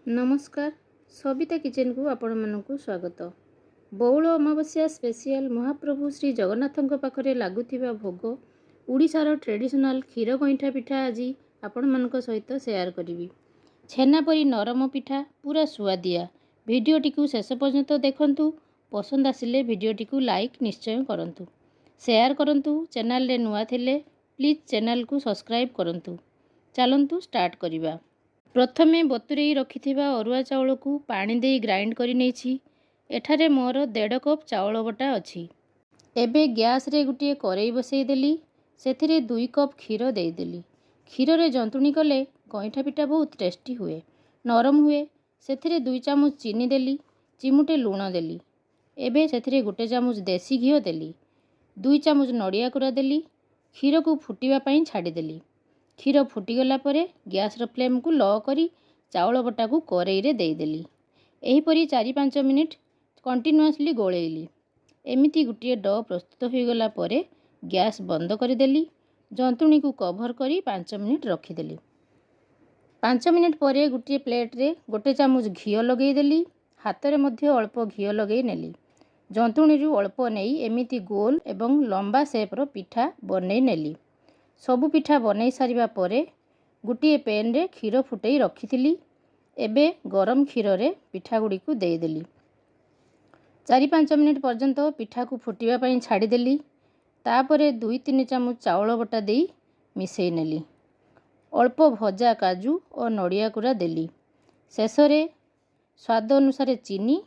नमस्कार सबिता किचन को आपण मानक स्वागत। बौल अमावास्या स्पेशल महाप्रभु श्री जगन्नाथ पाखरे लगुवा भोग ओडिशार ट्रेडिशनल क्षीर गईठा पिठा आज आपण मानक सहित शेयर करी। छेनापरी नरम पिठा पूरा सुआदिया। भिडियोटी को शेष पर्यंत देखंतु। पसंद आसिले भिडियोटी को लाइक निश्चय करंतु, शेयर करंतु। चैनल रे नुआ थिले प्लीज चैनल को सब्सक्राइब करंतु। चलंतु स्टार्ट करिबा। प्रथमे बतुरेई रखिथिबा अरुआ चाउल को पानी देई ग्राइंड करि नेछि। एठारे मोर 1.5 कप चाउल बटा अछि। एबे गैस रे गुटिए करेई बसई देली। सेथिरे 2 कप क्षीर देई देली। क्षीर रे जंतुणी कले गईठा पिठा बहुत टेस्टी हुए, नरम हुए। सेथिरे 2 चामच चीनी देली, चिमुटे लूण देली। एबे सेथिरे 1 चामच देसी घिओ देली, 2 चामच नड़िया कुरा देली। क्षीर को फुटिबा पई छाड़ी देली। क्षीर फुटीगला परे गैस रो फ्लेम को लो करी चाउल बटा को करेई रे देई देली। एहीपरी 4-5 मिनिट कंटिन्यूअसली गोलेइली। एमिति गुटिए डो प्रस्तुत हो गला परे गैस बंद कर देली। जंतुणी को कवर करी 5 मिनिट रखीदेली। 5 मिनिट परे गुटिए प्लेट रे 1 चामच घिओ लगेई देली। हाथ रे मध्य अल्प घिओ लगेई नेली। जंतुणी रु अल्प नेई एमिति गोल एवं लंबा शेप रो पिठा बनेई नेली। सबु पिठा बनई सारिबा परे गुटिए पेन रे क्षीर फुटई रखिथिली। एबे गरम क्षीर रे पिठा गुडी को देई देली। 4-5 मिनिट पर्यंत पिठा को फुटिबा पई छाड़ी देली। तापरे 2-3 चामच चाउल बटा देई मिसई नेली। अल्प भजा काजू और नड़िया कुरा देली। शेष रे स्वाद अनुसार चीनी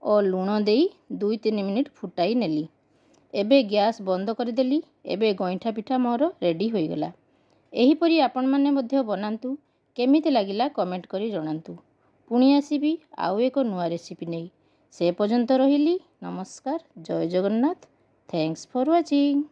और लूण देई 2-3 मिनिट फुटाई नेली। एबे गैस बंद कर देली। एबे गईठा पिठा मोर रेडी हो गला। एहीपरी आपण माने मध्य बनांतु। केमिति लागिला कमेंट करी जणांतु। पुणी आसीबी आउ एक नुआ रेसिपी नहीं। से पर्यंत रहिली। नमस्कार। जय जगन्नाथ। Thanks for watching.